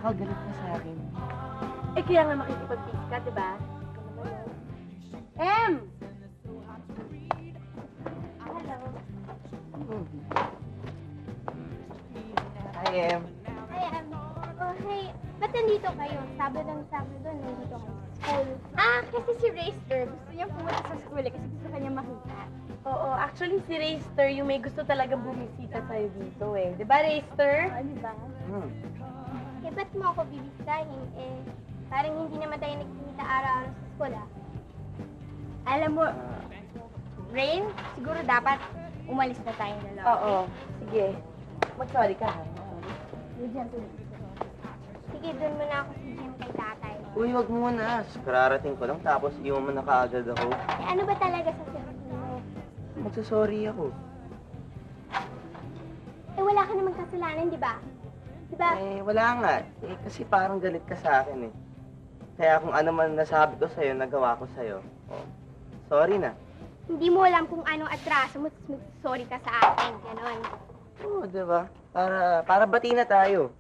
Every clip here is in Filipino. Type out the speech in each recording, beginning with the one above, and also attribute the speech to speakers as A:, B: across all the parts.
A: Baka galit ka sa akin.
B: Eh, kaya nga makikipag-peace ka, diba? M! Hello.
A: Hi, Em.
C: Hi, oh, hey. Ba't nandito kayo? Sabado nandito kayo sa school. Kasi si Racer, gusto niyang pumunta sa school kasi gusto kanya makita.
B: Oo, actually si Rayster yung may gusto talagang bumisita sa'yo dito eh. Diba, Rayster?
C: Oo, di ba?
A: Hmm.
C: Eh, ba't mo ako bibisitahin? Eh, parang hindi naman tayo nagkikita araw-araw sa school, ah. Alam mo, Rain, siguro dapat umalis na tayo na lang.
B: Oo. Sige. Mag-sorry ka.
C: Sige, doon muna ako sa gym kay tatay.
A: Uy, wag mo na. Kararating ko lang, tapos iwan mo na kaagad ako.
C: Eh, ano ba talaga sa sabihin mo?
A: Magsasorry ako.
C: Eh, wala ka namang kasalanan, di ba? Di ba?
A: Eh, wala nga. Eh, kasi parang galit ka sa akin eh. Kaya kung ano man nasabi ko sa'yo, nagawa ko sa'yo. Oh, sorry na.
C: Hindi mo alam kung anong atraso mo, tapos sorry ka sa akin, gano'n.
A: Oo, diba? Para bati na tayo.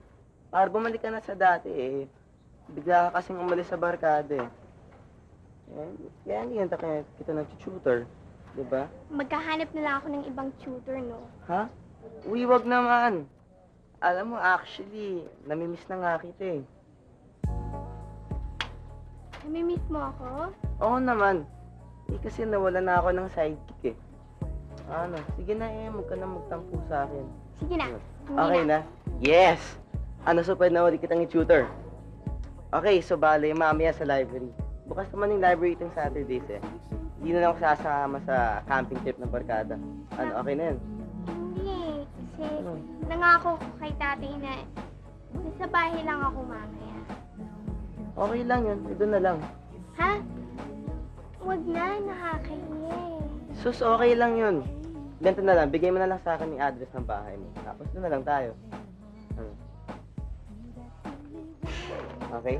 A: Para bumalik ka na sa dati eh. Bigla ka kasing umalis sa barkada eh. Kaya hindi kita nag-tutor. Diba?
C: Magkahanap na lang ako ng ibang tutor, no?
A: Ha? Uy, wag naman. Alam mo, actually, namimiss na nga kita eh.
C: Namimiss mo ako?
A: Oo naman. Eh, kasi nawala na ako ng sidekick eh. Ano, sige na eh, huwag ka na magtampo sa akin.
C: Sige na.
A: Okay na? Yes! Ano, so pwede na ulit kitang i-tutor? Okay, so bale, mamaya sa library. Bukas naman yung library itong Saturdays eh. Hindi na lang ako sasama sa camping trip ng barkada. Ano, okay na yun?
C: Hindi, kasi nangako ko kay tatay na nasa bahay lang ako mamaya.
A: Okay lang yun, doon na lang.
C: Ha? Huwag na, nakakahiya eh.
A: Sus, okay lang yun. Ganito na lang, bigay mo na lang sa akin yung address ng bahay mo. Tapos doon na lang tayo. Ano? Okay?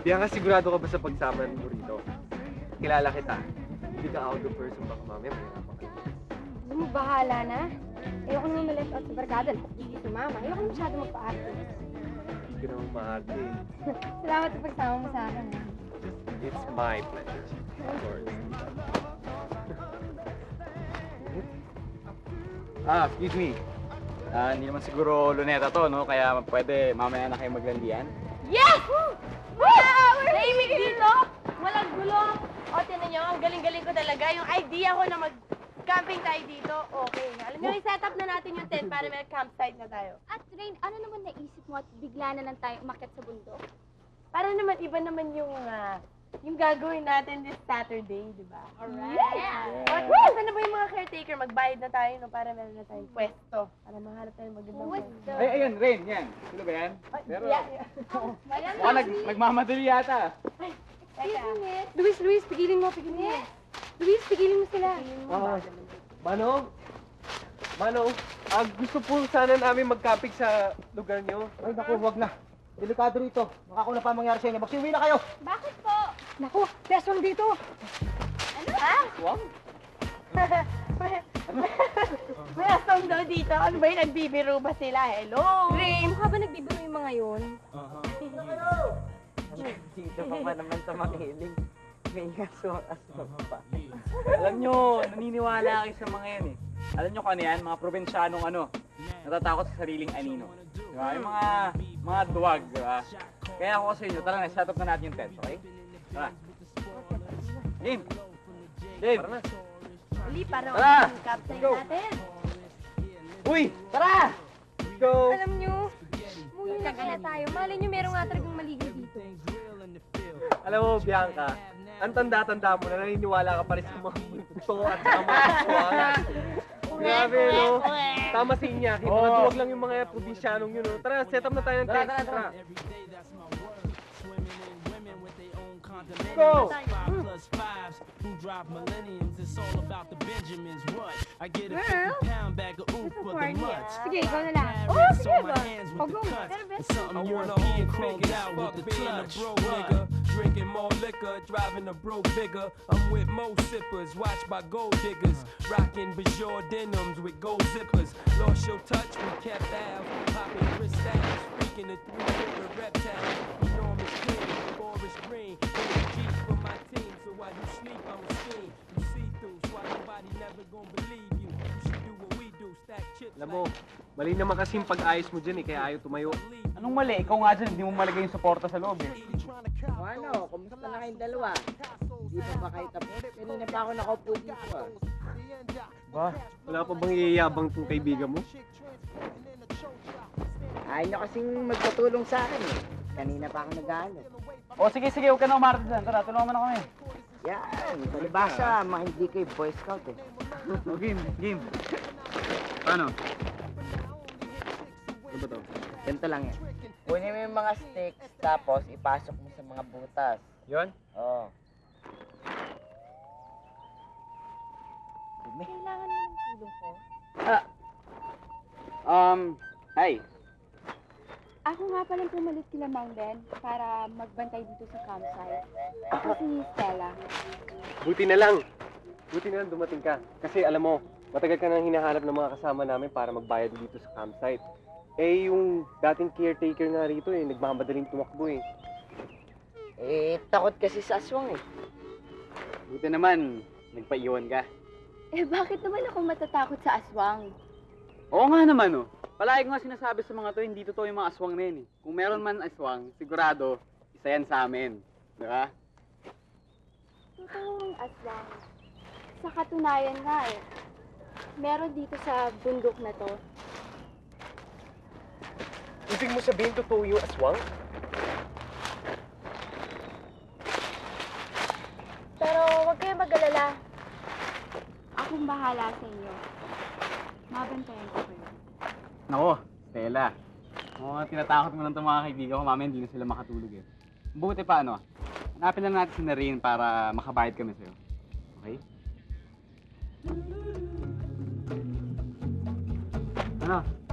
D: Bianca, sigurado ka ba sa pagsama mo rito? Kilala kita. Hindi ka out of person, baka mamaya mahirapan ka.
C: Alam mo, bahala na. Ayoko naman ma-left out sa barkada. Hindi si Mama. Ayoko na masyado magpa-arte.
D: Hindi ka naman maarte.
C: Salamat sa pagsama mo sa akin.
D: It's my pleasure. Of course.
E: Excuse me. Hindi naman siguro luneta to, no? Kaya pwede mamaya na kayo maglandian.
B: Yes! Wow! Tahimik dito! Walang gulo! O, tinan nyo, ang galing-galing ko talaga. Yung idea ko na mag-camping tayo dito, okay. Alam nyo, i-set up na natin yung tent para may campsite na tayo.
C: At Rain, ano naman naisip mo at bigla na lang tayo umakyat sa bundok?
B: Para naman, iba naman yung gagawin natin this Saturday, di ba?
C: Alright.
B: Yeah! O, saan na ba yung mga caretaker? Magbayad na tayo, no? Para meron na tayong pwesto. Para mahanap tayo magandang
C: Pwesto.
E: Ay, ayun, Rain, yan. Sino ba yan? Pero,
C: Malam
E: mukhang nagmamadali yata.
C: Excuse me.
B: Luis, pigilin mo. Luis, pigilin mo sila.
D: Manong? Manong? Gusto po sana namin mag-camping sa lugar nyo.
F: Ay, naku, wag na. Delikado rito. Baka kung na pa mangyari sa inyo. Magsiuwi na kayo!
C: Bakit po?
F: Naku, tesong dito!
B: Ano? Ha?
E: Swam?
B: May asong daw dito. Ano ba yung nagbibiro ba sila? Hello?
C: Ray, mukha ba nagbibiro yung mga yun?
A: Dito pa pa naman sa makiling. May aswang pa.
E: Alam nyo, naniniwala kayo sa mga yan eh. Alam nyo kung ano yan? Mga probinsyanong natatakot sa sariling anino. Diba? Yung mga duwag, diba? Kaya ako sa inyo, tara na, set up na natin yung tent, okay? Tara. Game! Game! Tara na.
B: Hindi, para
E: Tara!
B: captain
E: Go!
B: natin.
E: Uy! Tara! Let's go!
C: Alam nyo, umuwi na kaya tayo. Malay nyo, meron nga talagang maligay dito.
D: Alam mo, Bianca, ang tanda-tanda mo na naniniwala ka pa rin sa mga multo at sa mga aswang. Grabe, no? Tama si Iñaki, mga
E: Oo.
D: duwag lang yung mga probinsyanong yun, no? Tara, set up na tayo ng tent. Tara. Go!
G: Who drive millenniums? It's all about the Benjamins. What? I get a
C: Girl,
G: 50-pound bag of oof for the mutts.
C: Sige, ikaw na lang.
G: Grab
C: Oo,
G: it,
C: sige
G: so
C: ba?
G: my hands with
C: O,
G: the
C: go.
G: cuts.
C: Pero best.
G: It's something European cranked out with the clutch. Nigga, drinking more liquor, driving a broke bigger. I'm with Mo sippers, watched by gold diggers, rocking Bajor denims with gold zippers. Lost your touch, we kept out, popping crystals, freaking the three-figure reptiles. Enormous king, forest green, in the Jeep for my team. So while you sleep, I'm a scheme. You see through, so why nobody never gonna believe you. You should do what we do, stack chips.
D: Alam mo, mali naman kasi yung pag-ayos mo dyan eh, kaya ayaw tumayo.
E: Anong mali? Ikaw nga dyan, hindi mo malagay yung suporta sa loob eh.
A: Ano, kumusta na kayong dalawa? Hindi pa ba kayo tapos? Kanina pa ako nakaupo dito ah.
D: Ba, wala pa bang iyayabang tong kaibigan mo?
A: Ayaw nyo kasing magpatulong sa akin eh. Kanina pa ako nag-ano.
E: O sige, huwag ka na umarte dyan. Tara, tulungan mo na kami.
A: Yan, palibasa, mga hindi kayo Boy Scout eh.
E: O, game. Paano?
D: Ano ba to?
A: Ganito lang yan. Kunin mo yung mga sticks, tapos ipasok mo sa mga butas.
D: Yun?
A: Oo.
C: Kailangan mo ng tulong ko.
E: Hi.
C: Ako nga palang pumalit kila Mountain para magbantay dito sa campsite. Ako si Stella.
D: Buti na lang dumating ka. Kasi alam mo, matagal ka nang hinahanap ng mga kasama namin para magbayad dito sa campsite. Eh, yung dating caretaker nga rito eh, nagmamadaling tumakbo eh.
A: Eh, takot kasi sa aswang eh.
E: Buti naman, nagpaiwan ka.
C: Eh, bakit naman ako matatakot sa aswang?
E: Oo nga naman oh. Palagi ko nga sinasabi sa mga to, hindi totoo yung mga aswang na yun eh. Kung meron man aswang, sigurado, isa yan sa amin. Diba?
C: Totoong aswang. Sa katunayan nga eh. Meron dito sa bundok na to.
D: Ibig mo sabihin totoo yung aswang?
C: Pero huwag kayong mag-alala. Akong bahala sa inyo. Mabantayan ko kayo.
E: Nako, Stella. Tinatakot mo lang itong mga kaibigan ko, mamaya hindi na sila makatulog eh. Buti pa hanapin lang natin si Narine para makabayad kami sa'yo. Okay?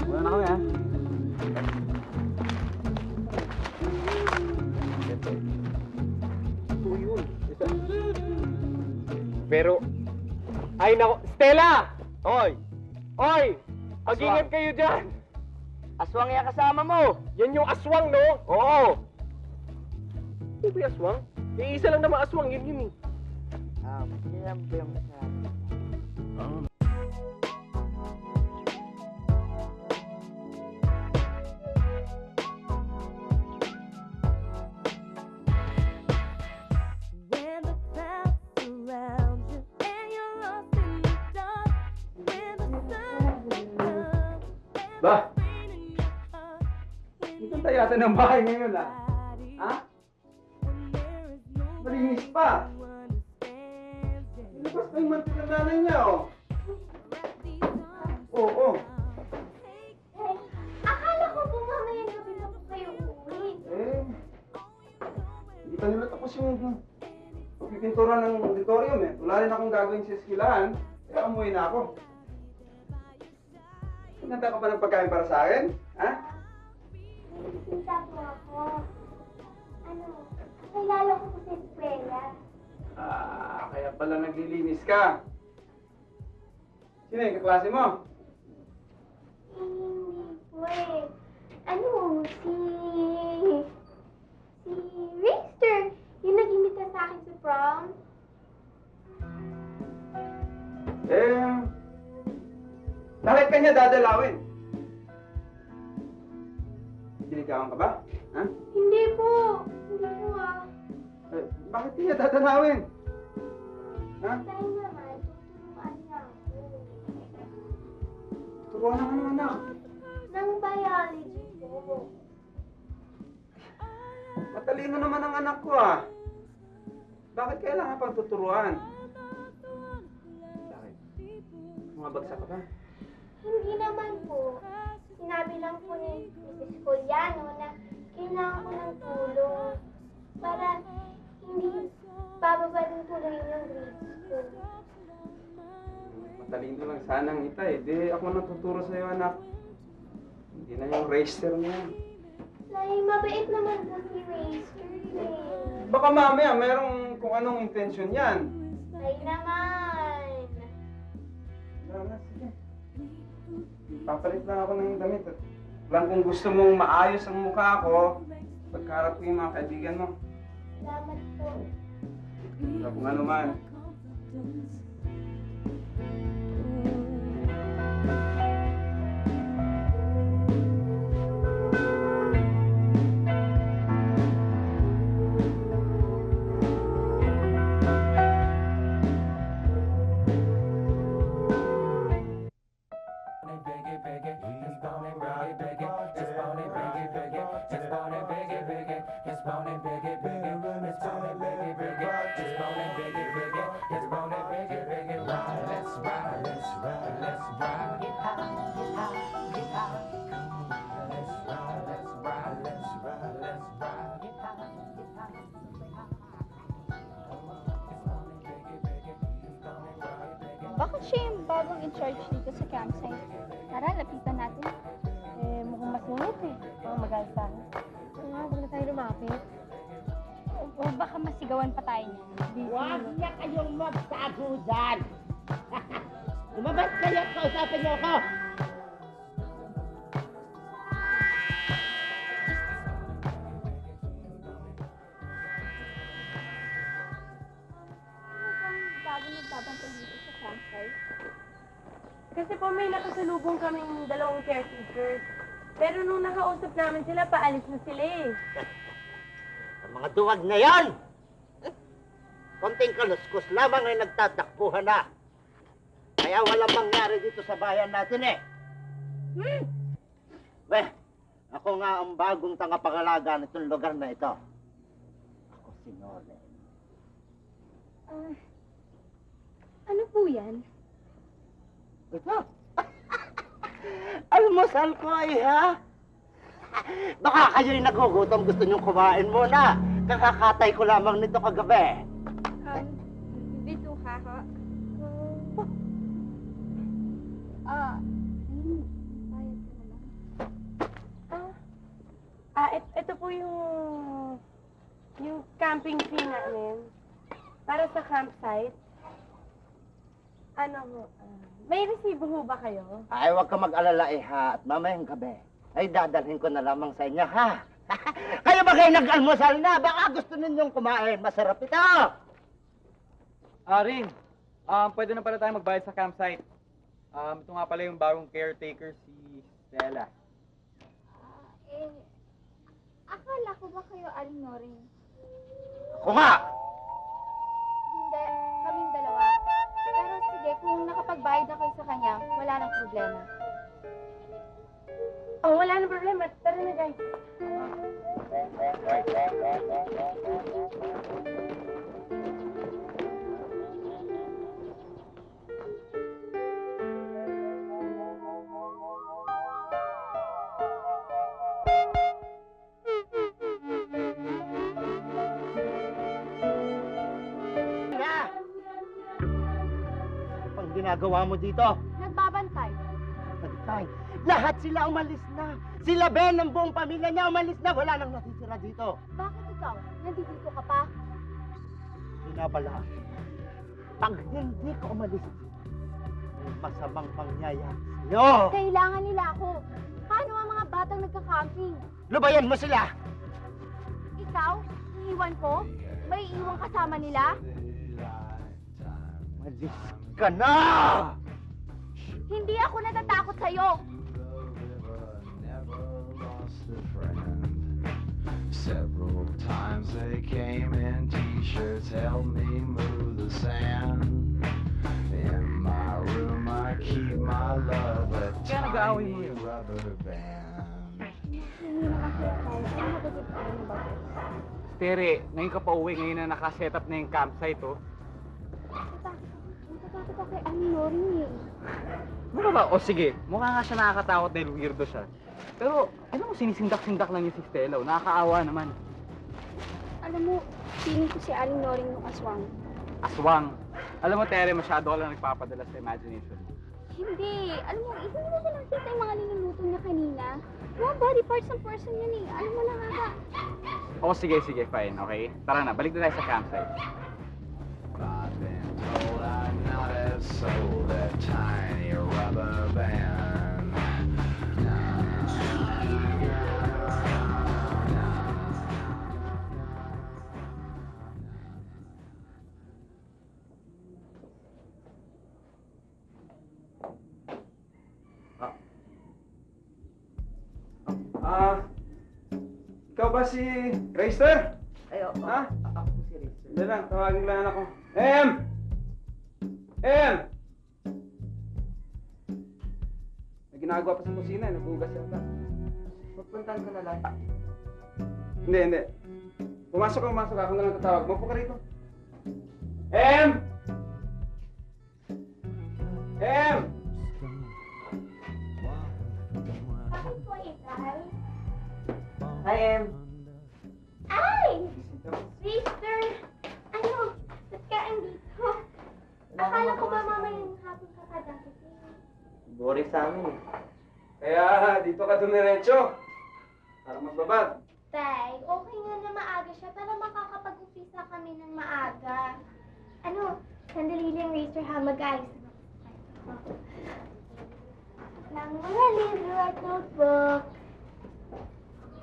E: Wala na kami ha?
D: Totoo yun. Pero, ay nako, Stella! Oy! Mag-ingat kayo dyan!
A: Aswang yung kasama mo!
D: Yan yung aswang, no? Oo! Ano ba yung aswang? Eh, isa lang naman aswang, yun eh.
A: Yan ba yung masarap?
B: When the clouds surround you and you're lost in the dark, when the sun comes
E: Ba? Ito tayo yata ng bahay ngayon ah. Ha? Malinis pa. Ilabas na yung mantin ng nanay niya oh. Oo.
C: Akala ko po mamaya gabi na po kayo uuwi.
E: Eh, hindi pa nila tapos yung pagpipintura ng auditorium eh. Wala rin akong gagawin sa eskwelahan, kaya umuwi na ako. Naganda ka pa ng pagkain para sa akin? Ha?
C: Nagsisinta po ako. Kilala ko po sa eskwela.
E: Kaya pala naglilinis ka. Sino yung kaklase mo?
C: Hindi po eh. Ano, si Richter. Yung nag-imita sa akin sa prom.
E: Bakit ka niya dadalawin? Sinigawan ka ba? Ha?
C: Hindi po. Hindi po ah.
E: Bakit niya dadalawin? Ha?
C: Dahil naman, tuturuan niya ako.
E: Turuan naman ng anak.
C: Ng biology po.
E: Matalino naman ang anak ko ah. Bakit kailangan pang tuturuan? Bakit? Bumabagsak ka ba?
C: Hindi naman po. Sinabi lang po ni Mrs. Coliano na kailangan ko ng tulong para hindi bababa din tuloy yung grades ko.
E: Matalino lang sanang ita eh. Di ako natuturo sa'yo anak. Hindi na yung racer mo.
C: Nay, mabait naman po si Racer eh.
E: Baka mamaya merong kung anong intensyon yan.
C: Nay naman.
E: Wala, sige. Papalit lang ako ng damit. Lang kung gusto mong maayos ang mukha ko, pagkarap ko yung mga kaibigan mo.
C: Salamat po.
E: Wala kung ano man.
C: Bakit siya yung bagong in-charge dito sa campsite? Tara, lapitan natin.
B: Mukhang masungit eh. Magalit sa akin. Huwag na tayo lumapit.
C: O baka masigawan pa tayo niyan.
H: Huwag na kayong magtago dyan! Lumabas kayo at kausapin niyo ako!
C: Bago nagbabantay dito sa campsite.
B: Kasi po may nakasalubong kaming dalawang caretakers. Pero nung nakausap namin sila, paalis na sila eh.
H: Ang mga duwag na yan! Konting kaluskos lamang ay nagtatakbuhan na. Kaya walang mangyari dito sa bayan natin eh. Weh, ako nga ang bagong tangapangalaga nitong lugar na ito. Ako si Nolan.
C: Ano po yan?
H: Ito? Almusal ko ay ha? Baka kayo'y nagugutom, gusto niyong kumain muna. Kakakatay ko lamang nito kagabi.
C: Dito ka ha? Bayad ka na lang.
B: Ito po yung camping fee namin. Para sa campsite. Ano ho? May resibo ho ba kayo?
H: Ay, huwag ka mag-alala ha. At mamayang gabi, ay dadalhin ko na lamang sa inyo ha. Kayo ba kayo nag-almusal na? Baka gusto ninyong kumain. Masarap ito.
E: Ring, pwede na pala tayo magbayad sa campsite. Ito nga pala yung bagong caretaker, si Stella.
C: Akala ko ba kayo alinoring?
H: Ako nga.
C: Hindi, kaming dalawa. Pero sige, kung nakapagbayad na kayo sa kanya, wala nang problema.
B: Oh, wala na problema. Tara na guys.
H: Ang ginagawa mo dito?
C: Nagbabantay.
H: Pagtay. Lahat sila umalis na. Sila Ben, ang buong pamilya niya umalis na. Wala nang natitira dito.
C: Bakit ikaw? Nandito ka pa?
H: binabalaan. Pag hindi ka umalis, may masamang mangyayari sa'yo.
C: Kailangan nila ako. Paano ang mga batang nagka-camping?
H: Lubayan mo sila!
C: Ikaw, iiwan ko? May iiwan kasama nila?
H: Malis ka na!
C: Hindi ako natatakot sa'yo.
I: Several times they came in t-shirts, helped me move the sand. In my room I keep my love a tiny rubber band.
E: Tere, ngayon ka pa uwi, ngayon na nakaset up na yung campsite, oh.
C: Natatakot ako kay Nori eh.
E: Ano ba? O sige, mukha nga siya nakakatakot dahil weirdo siya. Pero, alam mo, sinisindak-sindak lang yung si Stella, oh. Nakakaawa naman.
C: Alam mo, feeling ko si Aling Noring yung aswang.
E: Aswang. Alam mo, Tere, masyado ka lang nagpapadala sa imagination.
C: Hindi. Alam mo, hindi mo ko nakita yung mga niluluto niya kanina. Mga body parts ng person yun eh. Alam mo lang nga.
E: O sige, fine, okay? Tara na, balik na tayo sa campsite.
I: I've been told I not have sold that tiny rubber band.
E: Ikaw ba si Racer?
A: Ay, oo.
E: Ha?
A: Ako po si Racer.
E: Hindi lang, tawagin lang ako. Em! May ginagawa pa sa kusina, nagugas yata.
A: Magpuntahan ko na lang.
E: Hindi. Pumasok ako na lang tatawag. Mapo ka rito. Em!
C: Bakit po, Itay?
A: Hi, Em.
C: Ay! Sister! Ano? Ba't ka andito? Akala ko ba mamayang hapon ka pa dakitin?
A: Boring sa amin eh.
E: Kaya dito ka dumiretso. Para magbabad.
C: Tay, okay nga na maaga siya para makakapag-umpisa kami ng maaga. Ano? Sandali lang, Racer, ha? Mag-ayos na ako. Ng mga libro at notebook.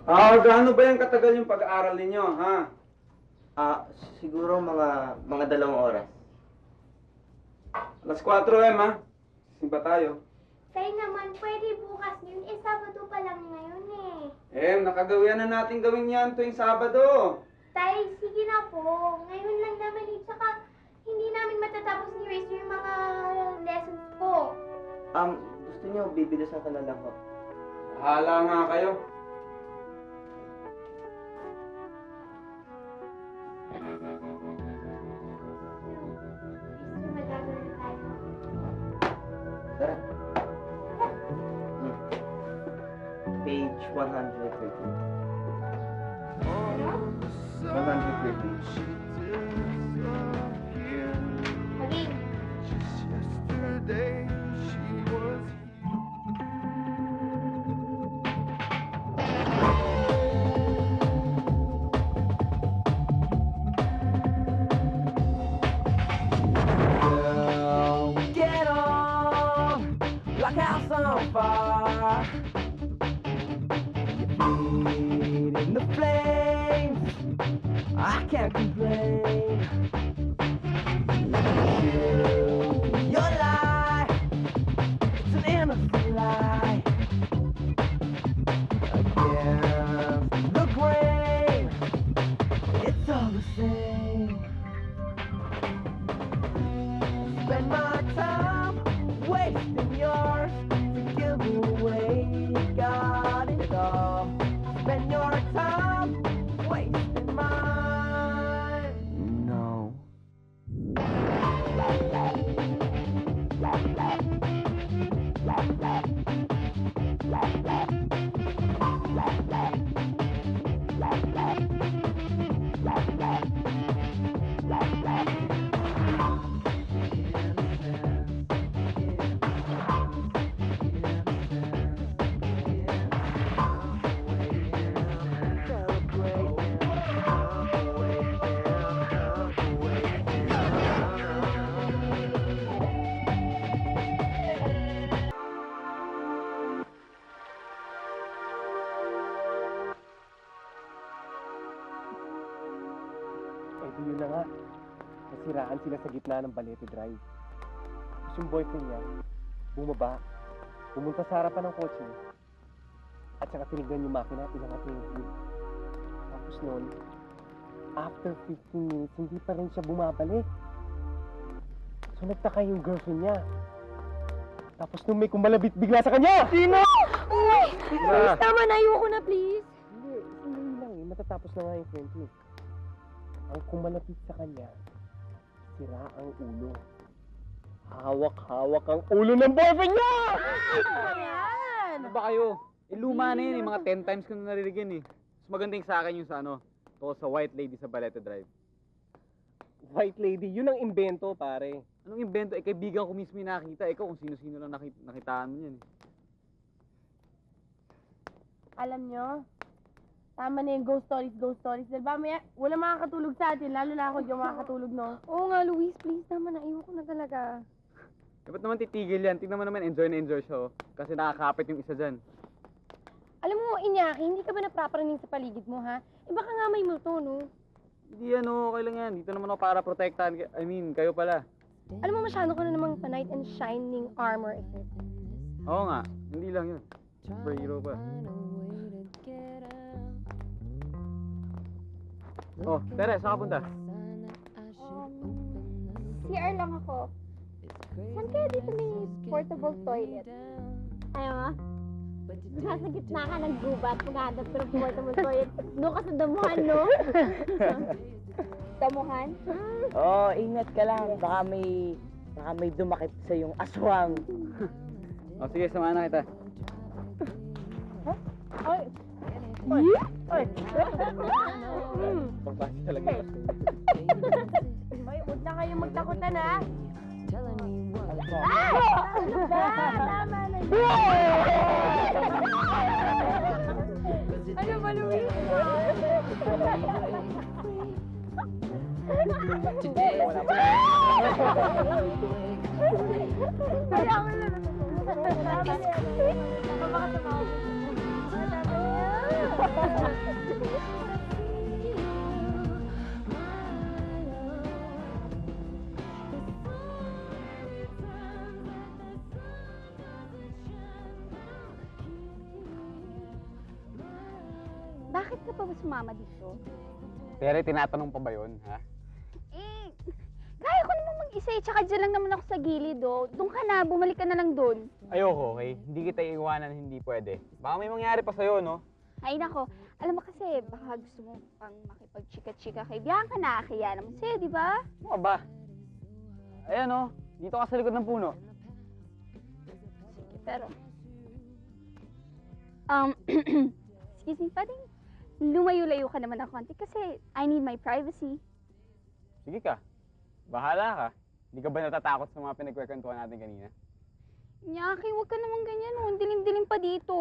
E: Gaano ba yung katagal yung pag-aaral ninyo, ha?
A: Siguro mga 2 oras.
E: Alas 4, Em, ha? Simba tayo.
C: Tay naman, pwede bukas yun. Sabado pa lang ngayon eh.
E: Em, nakagawian na natin gawin yan tuwing Sabado.
C: Tay, sige na po. Ngayon lang naman eh. Tsaka, hindi namin matatapos ni Racer yung mga lessons ko.
A: Gusto niyo bibilisan ka na lang ho?
E: Bahala nga kayo.
C: Racer, magagawin na tayo.
A: Tara. Page 113. 113.
C: Maging.
I: Yesterday she was
G: Get on like house on fire. Your feet in the flames. I can't complain. Your lie, it's an innocent lie. Against the grain, it's all the same. Spend my time wasting yours to give away. Got it all. Spend
D: Yun na nga. Nasiraan sila sa gitna ng Balete Drive. Tapos yung boyfriend niya, bumaba, pumunta sa harapan ng kotse, at saka tinignan yung makina at inangat niya yung wheel. Tapos noon, after 15 minutes, hindi pa rin siya bumabalik. So nagtaka yung girlfriend niya. Tapos nung may kumalabit bigla sa kanya! Sino?
B: Uy! Please, tama na. Ayoko na, please.
D: Hindi, sandali lang eh. Matatapos na nga yung friendship. Ang kumalapit sa kanya, sira ang ulo. Hawak-hawak ang ulo ng boyfriend niya!
B: Ayan!
E: Ano ba kayo? Luma na yun eh. Mga 10 times ko na narinig yun eh. Mas magandang sa akin yung sa tungkol sa White Lady sa Balete Drive.
D: White lady, yun ang imbento, pare.
E: Anong invento? Kaibigan ko mismo yung nakita. Ikaw kung sino-sino lang nakitaan mo yan eh.
B: Alam nyo, tama na yung ghost stories. Dahil ba, maya, wala makakatulog sa atin, lalo na ako di ako makakatulog, no? Oo nga, Luis, please, tama na. Ayoko na talaga.
E: Ba't naman titigil yan? Tingnan mo naman, enjoy na enjoy siya. Kasi nakakapit yung isa dyan.
B: Alam mo, Iñaki, hindi ka ba napraparaning sa paligid mo, ha? Eh, baka nga may multo, no?
E: Hindi okay lang yan. Dito naman ako para protektahan. Kayo pala.
B: Alam mo, masyado ko na namang pa-knight and shining armor effect.
E: Oo nga, hindi lang yun. Superhero pa. Oh, Tere, saan ka punta?
C: CR lang ako. Saan kaya dito may portable toilet? Ayaw nga? Nasa gitna ka ng gubat, maghanap ka ng portable toilet. Doon ka sa damuhan, no? Damuhan?
A: Oo, ingat ka lang. Baka may dumakit sa yung aswang.
E: Oh, sige, samahan na kita.
B: Ay! Ay!
E: Pagpasi talaga.
B: Ay, huwag na kayong magtakutan, ha? Tama na yun. Ano ba, Luis? Kaya ako na
C: Bakit ka pa ba sumama dito?
E: Tere, tinatanong pa ba yun, ha?
C: Eh, kaya ko naman mag-isa eh. Tsaka dyan lang naman ako sa gilid, oh. Doon ka na, bumalik ka na lang doon.
E: Ayoko, okay? Hindi kita iiwanan, hindi pwede. Baka may mangyari pa sa'yo, no?
C: Ay, nako. Alam mo kasi, baka gusto mo pang makipag-chika-chika kay Bianca na. Kaya naman sa'yo, di ba?
E: Ano ba? Ayan, oh. Dito ka sa likod ng puno.
C: Sige, pero... excuse me, pwedeng lumayo-layo ka naman ng konti kasi I need my privacy.
E: Sige ka. Bahala ka. Hindi ka ba natatakot sa mga pinagkwentuhan natin kanina?
C: Nyaki, huwag ka naman ganyan, oh. Ang dilim-dilim pa dito.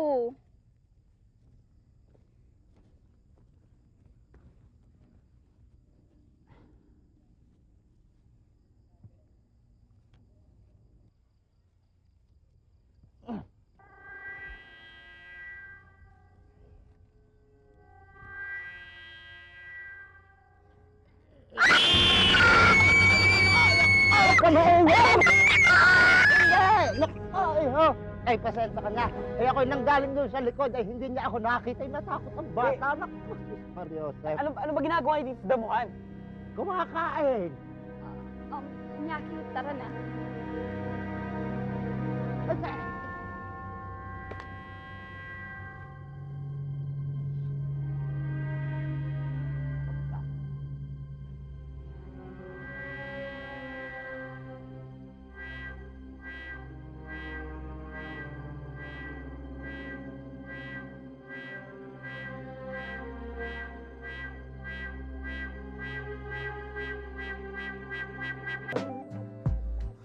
H: Ay, pasensya ka na. Ay, ako'y nanggaling doon sa likod. Ay, hindi niya ako nakita. Ay, natakot ang bata. Naku, Mariosep.
E: Ano ba ginagawa niyo dito sa damuhan?
H: Kumakain.
C: Nyaki, tara na.
H: Basta.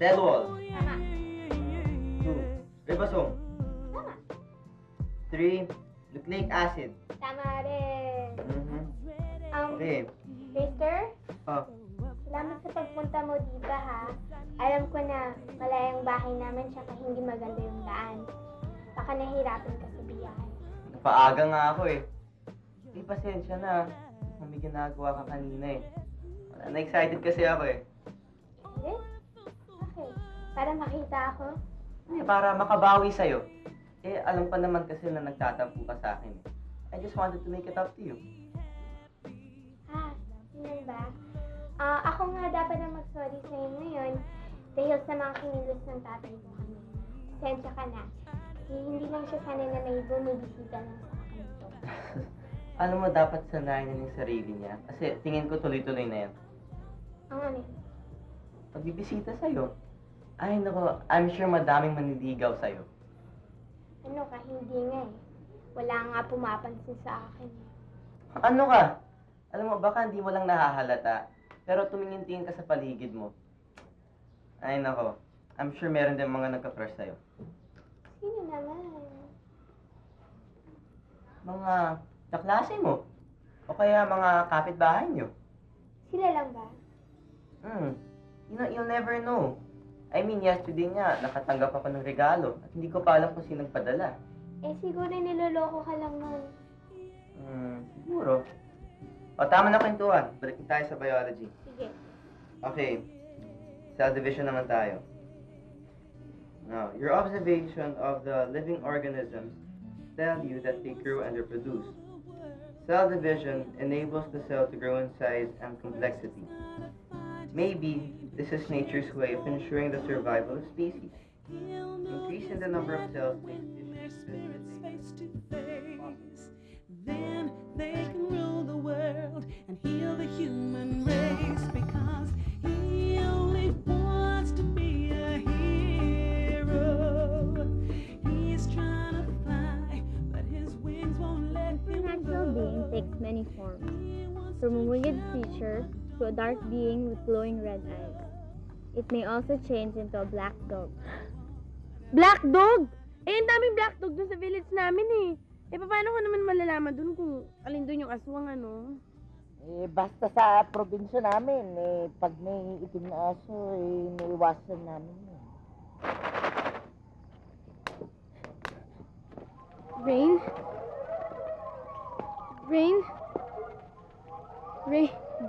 A: Cell wall.
C: Tama.
A: 2. Ribosome.
C: Tama.
A: 3. Nucleic acid.
C: Tama rin.
A: Okay.
C: Mister,
A: Oh.
C: salamat sa pagpunta mo dito, ha? Alam ko na malayang bahay namin tsaka hindi maganda yung daan. Baka nahihirapan ka sa biyahe.
A: Paaga nga ako eh. Pasensya na. May ginagawa ka kanina eh. Na-excited kasi ako eh.
C: Eh? Okay. Para makita ako?
A: Para makabawi sa'yo. Alam pa naman kasi na nagtatampo ka sa akin eh. I just wanted to make it up to you.
C: Yun ba? Ako nga dapat na mag-sorry sa'yo ngayon dahil sa mga kinilos ng tatay ko kami. Sensya ka na. Hindi lang siya sanay na may bumibisita lang sa akin ito.
A: Alam mo, dapat sanayin niya yung sarili niya. Kasi tingin ko tuloy-tuloy na yan.
C: Ang ano?
A: Pagbibisita sa'yo. Ay, nako, I'm sure madaming maniligaw sa'yo.
C: Ano ka, hindi nga eh. Wala nga pumapansin sa akin eh.
A: Ano ka? Alam mo, baka hindi mo lang nahahalata. Pero tumingin-tingin ka sa paligid mo. Ay, nako. I'm sure meron din mga nagka-crush sa'yo.
C: Sino naman?
A: Mga kaklase mo. O kaya mga kapitbahay niyo.
C: Sila lang ba?
A: You'll never know. I mean, yesterday nga, nakatanggap ako ng regalo. At hindi ko pa alam kung sino nagpadala.
C: Siguro niloloko ka lang nun.
A: Siguro. O, tama na kwentuhan. Balik na tayo sa biology.
C: Sige.
A: Okay. Cell division naman tayo. Now, your observation of the living organisms tell you that they grow and reproduce. Cell division enables the cell to grow in size and complexity. Maybe this is nature's way of ensuring the survival of species. Increasing the number of cells makes tissues
J: Then they can rule the world and heal the human race because he only wants to be a hero. He's trying to fly, but his wings won't let him
C: Natural being takes many forms. From a winged creature to a dark being with glowing red eyes. It may also change into a black dog.
B: Black dog? Ang daming black dog dun sa village namin eh. Paano ko naman malalaman dun kung alin dun yung aswang ano?
H: Basta sa probinsya namin, pag may itim na aso, naiwasan namin.
B: Rain? Rain?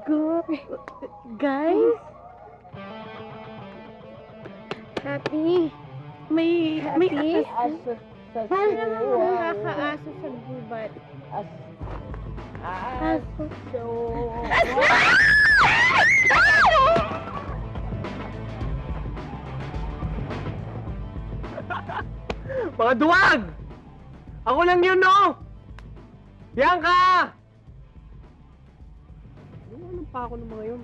B: Go. Guys? Happy? May
H: Aso sa
B: Paano nakakaaso sa gubat?
H: aso
D: Mga duwag! Ako lang yun, no? Bianca! Ano pa ako ng mga yun?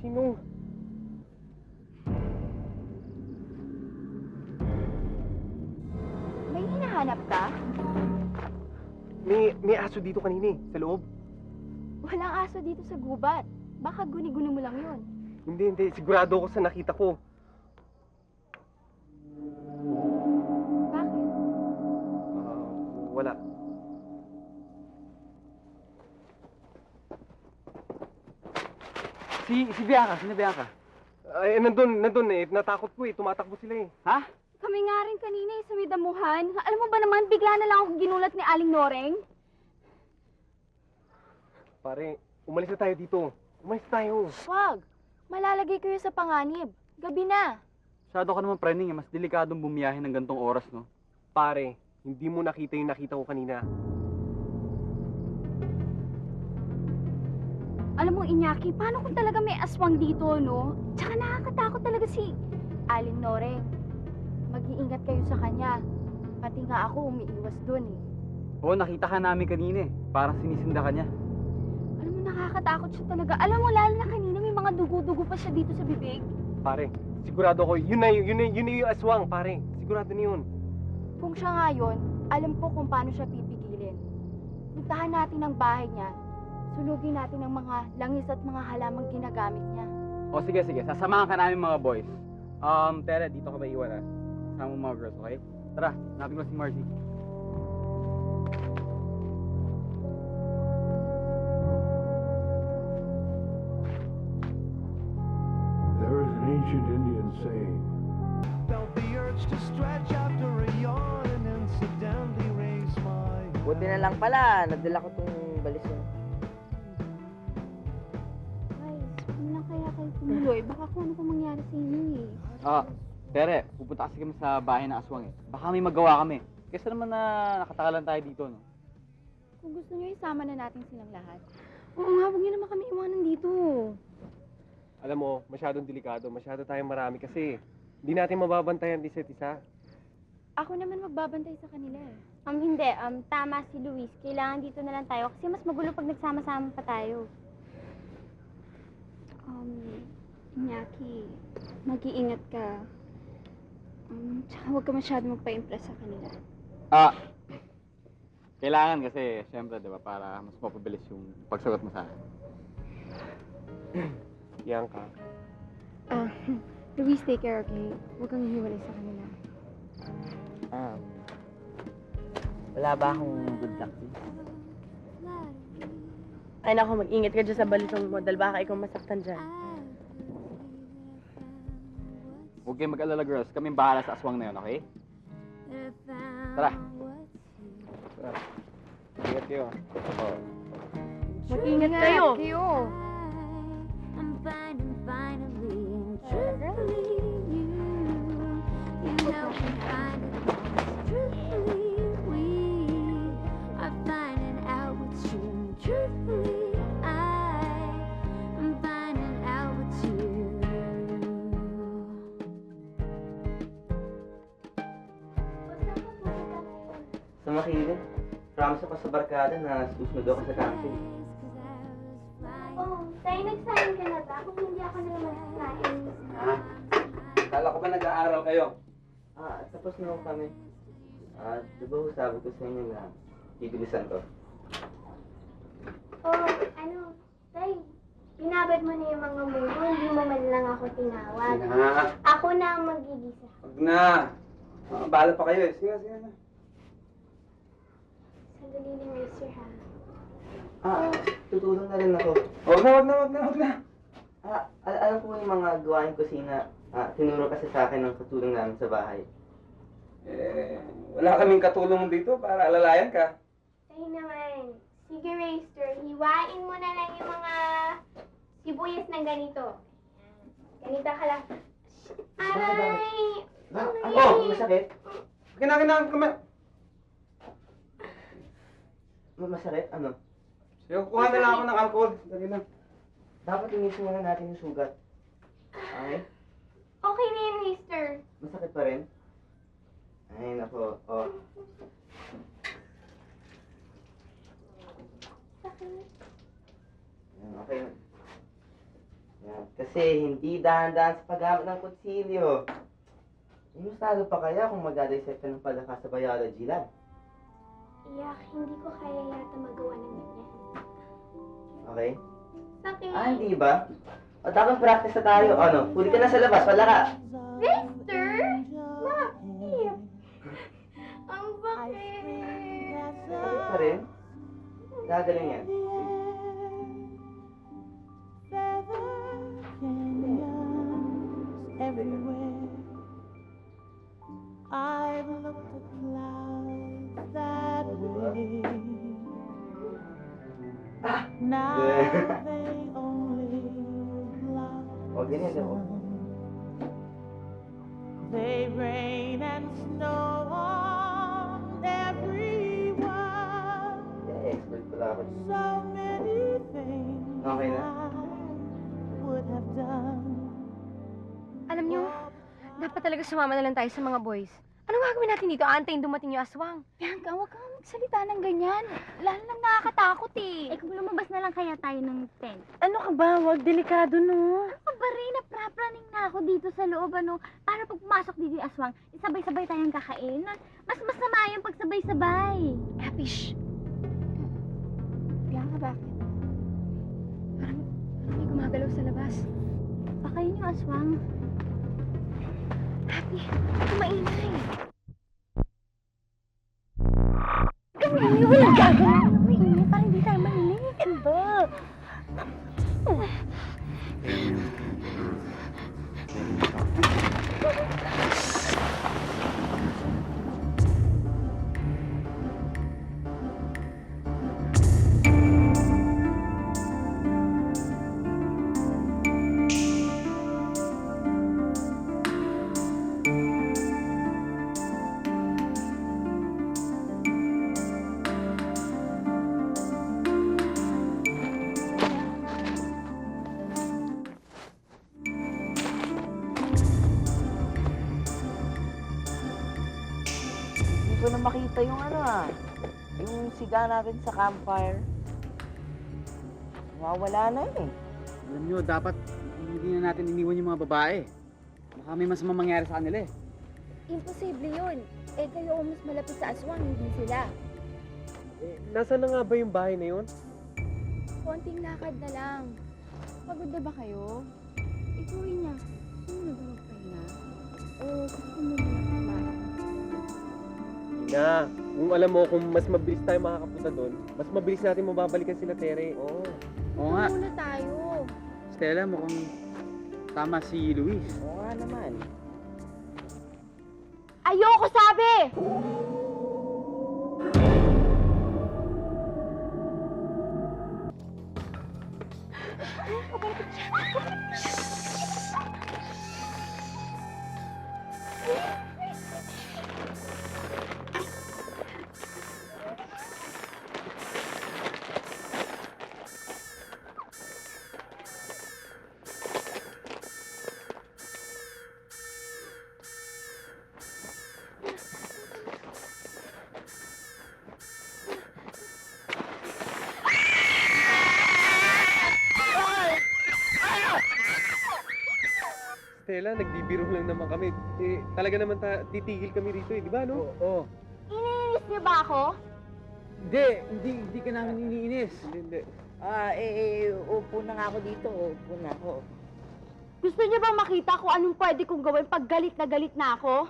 D: Sino?
C: May hinahanap ka?
D: May aso dito kanina sa loob.
C: Walang aso dito sa gubat. Baka guni-guni mo lang yun.
D: Hindi. Sigurado ako sa nakita ko.
C: Bakit?
D: Wala.
E: Si Bianca, sino Bianca?
D: Ay, nandun eh. Natakot ko eh. Tumatakbo sila eh.
E: Ha?
C: Kami nga rin kanina sa may damuhan. Alam mo ba naman, bigla na lang akong ginulat ni Aling Noreng.
D: Pare, umalis na tayo dito. Umalis tayo.
C: Wag! Malalagay kayo sa panganib. Gabi na.
E: Masyado ka naman, prending. Mas delikadong bumiyahe ng gantong oras, no?
D: Pare, hindi mo nakita yung nakita ko kanina.
C: Alam mo, Iñaki, paano kung talaga may aswang dito, no? Tsaka nakakatakot talaga si Aling Noreng. Mag-iingat kayo sa kanya. Pati nga ako, umiiwas dun eh.
E: Oo, nakita ka namin kanina eh. Parang sinisinda ka niya.
C: Alam mo, nakakatakot siya talaga. Alam mo, lalo na kanina, may mga dugo-dugo pa siya dito sa bibig.
D: Pare, sigurado ko, yun na yung aswang, pare. Sigurado na yun.
C: Kung siya nga yun, alam ko kung paano siya pipigilin. puntahan natin ang bahay niya. Sunugin natin ang mga langis at mga halamang ginagamit niya.
E: O sige, sasamahan ka namin mga boys. Tere, dito ka ba iwan ah? Kasama mo mga girls, okay? Tara, hanapin ko si Marcy.
I: There is an ancient Indian saying,
G: Felt the urge to stretch after a yawn and incidentally raise my
A: Buti na lang pala, nadala ko tong balis yun.
C: Guys, huwag na kaya kayo tumuloy. Baka kung ano pa mangyari sa inyo eh.
E: Tere, pupunta kasi kami sa bahay ng aswang eh. Baka may magawa kami. Kesa naman na nakatakalan tayo dito, no?
C: Kung gusto niyo, isama na natin silang lahat. Oo nga, huwag niyo naman kami iwanan dito.
D: Alam mo, masyadong delikado, masyado tayong marami kasi hindi natin mababantayan isa't isa.
C: Ako naman magbabantay sa kanila eh. Hindi. Tama si Luis. Kailangan dito na lang tayo kasi mas magulo pag nagsama-sama pa tayo. Iñaki, mag-iingat ka. Tsaka huwag ka masyado magpa-impress sa kanila.
E: Kailangan kasi, syempre, di ba, para mas mapabilis yung pagsagot mo sa akin.
D: Yan ka.
C: Luis, take care, okay? Huwag kang hiwalay sa kanila.
A: Wala ba akong good luck din?
B: Ay nako, mag-ingat ka dyan sa balisong mo dahil baka ikaw masaktan dyan.
E: Huwag kayong mag-alala, girls. Kaming bahala sa aswang na yun, okay? Tara.
D: Ingat kayo.
B: Mag-ingat kayo.
C: I'm finding finally and truthfully you. You know we find it most truthfully we are finding out what's true and truthfully I'm finding out what's you.
A: Sa Makili, promise ako sa barkada na susunod ako sa camping.
C: Oh, tayo nagsayin ka na ba? Kung hindi ako na naman nagsayin.
E: Kala ko ba nag-aaral kayo?
A: Tapos na ako kami. Di ba sabi ko sa inyo na bibilisan ko?
C: Oh, Tay, pinabad mo na yung mga mundo, hindi mo man lang ako tinawag. Ako na ang magigisa.
E: Huwag na. Bahala pa kayo eh. Sige na.
C: Sandali lang, mister, ha?
A: Tutulong na rin ako.
E: Huwag na.
A: Alam ko yung mga gawain kusina. Tinuro kasi sa akin ng katulong namin sa bahay.
E: Wala kaming katulong dito para alalayan ka.
C: Tay naman. Sige, Raster, hiwain mo na lang yung mga sibuyas ng ganito. Ganito ka lang. Aray!
A: Masakit?
E: Kinakain kami.
A: Masakit? Ano?
E: Sige, kuha na lang ako ng alcohol. Dali na.
A: Dapat inisin muna natin yung sugat. Okay?
C: Okay na yun, Raster.
A: Masakit pa rin? Ay, nako. Okay. Yan. Kasi hindi dahan-dahan sa paggamit ng kutsilyo. Mas talo pa kaya kung mag-dissect ka ng palaka sa biology lab?
C: Iyak, hindi ko kaya yata magawa ng ganyan.
A: Okay?
C: Sakit.
A: Hindi ba? O, dapat practice na tayo. Ano? Huli ka na sa labas. Wala ka.
C: Raster? Bakit? Ang bakit?
A: Masakit pa rin? Gagaling yan.
J: Everywhere I've looked at clouds that way. Now they only block
A: O, ganyan ako.
J: They rain and snow on everyone.
A: Expert pala ako.
J: So many things
A: Okay na?
J: I would have done.
B: Alam niyo, dapat talaga sumama na lang tayo sa mga boys. Ano gagawin natin dito? Aantayin dumating yung aswang.
C: Bianca, huwag kang magsalita ng ganyan. Lalo lang nakakatakot eh. Kung lumabas na lang kaya tayo ng tent.
B: Ano ka ba? Huwag, delikado, no?
C: Ano ba rin? Naprapraning na ako dito sa loob, ano? Para pag pumasok dito yung aswang, sabay-sabay tayong kakain. Mas masama yung pagsabay-sabay.
B: Happy, shh.
C: Bianca, bakit? Parang may gumagalaw sa labas. Baka yun yung aswang. Happy, ito maingay. Gawin, walang gagawin. Maingay, parang hindi tayo marinig. Ano ba?
A: Hindi ko na makita yung yung siga natin sa campfire. Mawawala na eh.
F: Alam nyo, dapat hindi na natin iniwan yung mga babae. Baka may masamang mangyari sa kanila eh.
C: Imposible yun. Eh, kayo mas malapit sa aswang, hindi sila.
D: Nasaan na nga ba yung bahay na yun?
C: Konting lakad na lang. Pagod na ba kayo? Ituloy niya. Sino na ba magpahinga? O gusto mo na lang?
D: Na, kung alam mo kung mas mabilis tayo makakapunta doon, mas mabilis natin mababalikan sila Tere. Oo.
F: Oo nga.
C: Muna tayo.
F: Stella, mukhang tama si Luis.
A: Oo nga naman.
C: Ayoko sabi!
D: Stella, nagbibiro lang naman kami. Eh, talaga naman titigil kami rito eh, di ba no?
F: Oo.
C: Iniinis niyo ba ako?
F: Hindi ka namin iniinis.
D: Hindi.
A: Upo na nga ako dito. Upo na ako.
C: Gusto niyo ba makita kung anong pwede kong gawin pag galit na ako?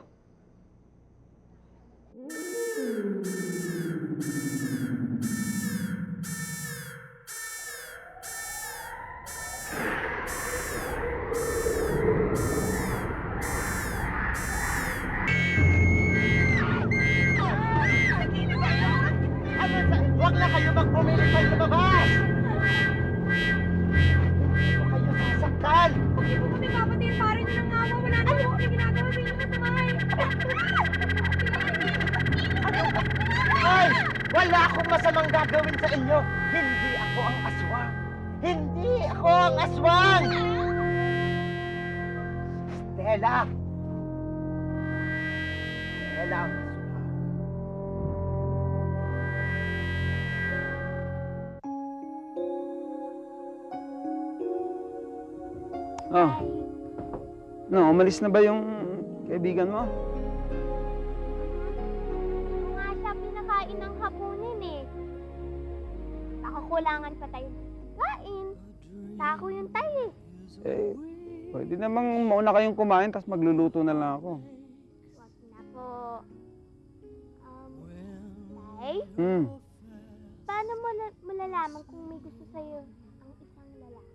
H: Huwag na kayo magpumilit sa lumabas! Huwag kayo sasaktan!
C: Hindi po kami kapatid, pare niyo ng awa. Wala na po kami ginagawa sa inyong masamahay.
H: Hoy! Wala akong masamang gagawin sa inyo! Hindi ako ang aswang! Hindi ako ang aswang! Stella! Stella ang aswang.
F: Oh. No, umalis na ba yung kaibigan mo?
C: Hindi nga siya pinakain ng hapunin eh. Nakakulangan pa tayo ng pagkain. Tako yung tayo eh.
F: Eh, pwede namang mauna kayong kumain tapos magluluto na lang ako.
C: Wag na po. Tay, paano mo malalaman kung may gusto sa'yo ang isang lalaki?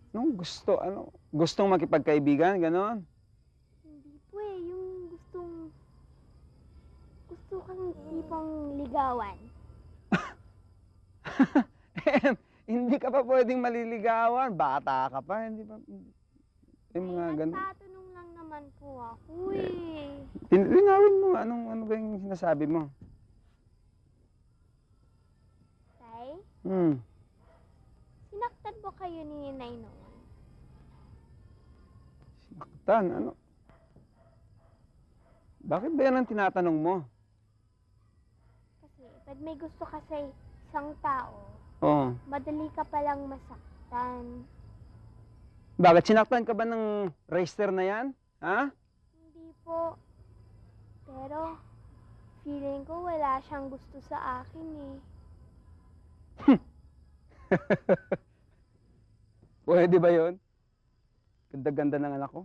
F: Nung gustong makipagkaibigan, ganon?
C: Hindi po eh, yung gusto kang tipong ligawan.
F: Hindi ka pa pwedeng maliligawan. Bata ka pa, hindi pa. Yung mga ganon.
C: Nagtatanong lang naman po ako eh.
F: Linawin mo, ano ba yung sinasabi mo?
C: Tay, sinaktan po kayo ni Ninay noon.
F: Sinaktan, ano? Bakit ba yan ang tinatanong mo?
C: Kasi pag may gusto ka sa isang tao,
F: Oo.
C: madali ka palang masaktan.
F: Bakit? Sinaktan ka ba ng racer na yan? Ha?
C: Hindi po. Pero, Feeling ko wala siyang gusto sa akin eh.
F: Pwede ba yon? Ganda-ganda ng anak ko.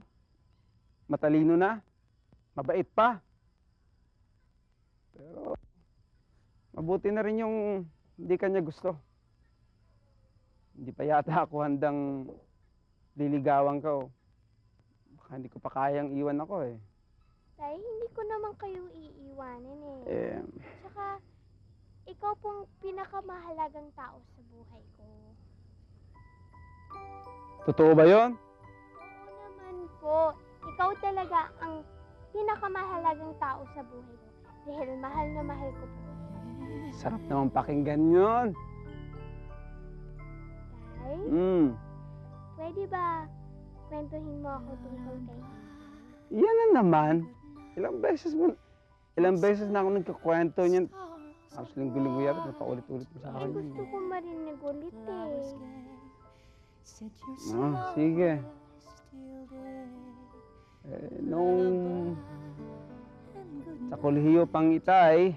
F: Matalino na. Mabait pa. Pero, mabuti na rin yung hindi kanya gusto. Hindi pa yata ako handang liligawan ka o. Baka hindi ko pa kayang iwan ako eh.
C: Tay, hindi ko naman kayo iiwanan eh. Tsaka, ikaw pong pinakamahalagang tao sa buhay ko.
F: Totoo ba yon?
C: Oo naman po. Ikaw talaga ang pinakamahalagang tao sa buhay ko. Dahil mahal na mahal ko po.
F: Sarap naman pakinggan yun.
C: Tay, pwede ba kwentuhin mo ako tungkol kay
F: Yan na naman. Ilang beses na ako nagkakwento niyan. Halos linggo-linggo yata, napaulit-ulit mo sa akin.
C: gusto ko marinig ulit eh.
F: Sige. Nung sa kolehiyo pang Itay,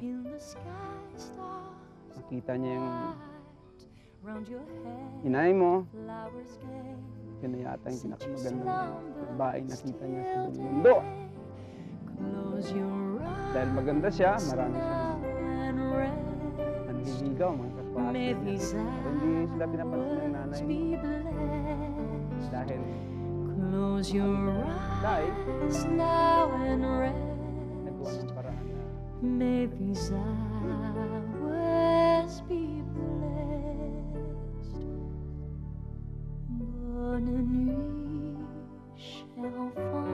F: nakita niya yung inay mo. Yun na yata yung pinakamagandang babae nakita niya sa buong mundo. Dahil maganda siya, marami siyang nanliligaw, mga kaklase niya. Pero hindi sila pinapansin ng nanay mo. Dahil dahil nagawa ng paraan na
J: May these hours be blessed. Bonne nuit, cher enfant,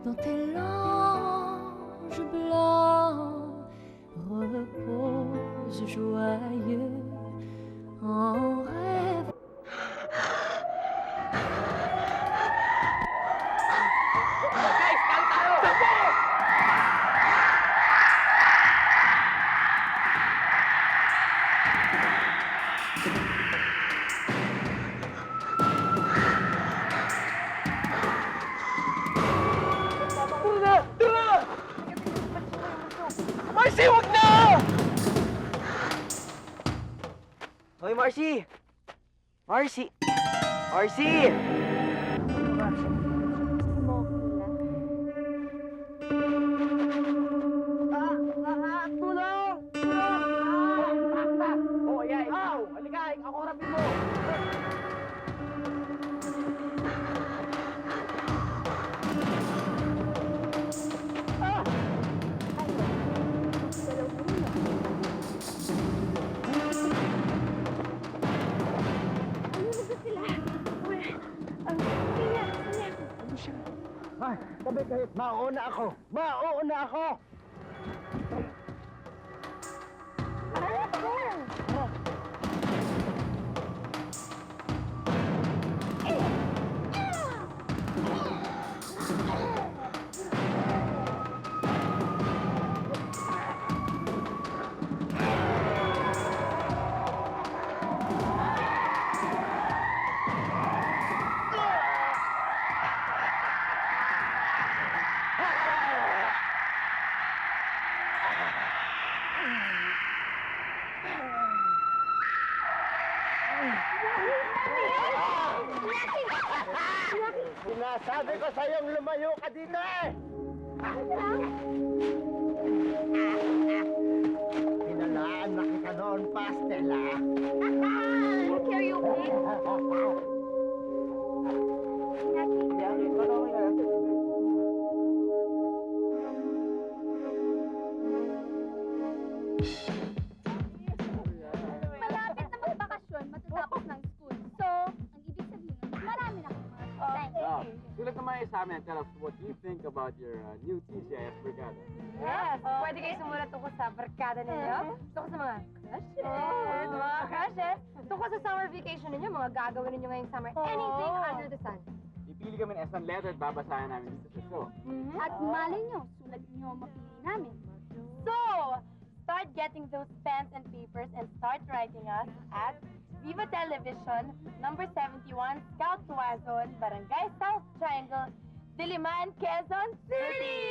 J: dans tes langes blancs, repose joyeux en rêve.
A: Marcy, wag na! Hoy, Marcy! Marcy! Marcy! Tulong! Oh, yeah, ikaw! Halika, ako harapin mo!
H: Ay, tabi kayo. Mauuna ako. Mauuna ako. Sinasabi ko sa'yong lumayo ka dito eh! Pinalaan na kita noon pa, Stella.
C: Karaoke? Malapit na magbakasyon matutapos ng school. So, ang ibig sabihin, marami na akong mga friends.
E: Sulat naman sa amin, tell us what you think about your new TCIS Brigada.
B: Yes! Pwede kayo sumulat tungkol sa barkada ninyo, tungkol sa mga crushes, tungkol sa summer vacation ninyo, mga gagawin ninyo ngayong summer, anything under the sun.
E: Ipili kami ng isang letter at babasahin namin dito sa show.
C: At malay nyo, sulat nyo ang mapili namin.
B: So, start getting those pens and papers and start writing us at Viva Television, number 71, Scout Tuazon, Barangay South Triangle, Diliman, Quezon City!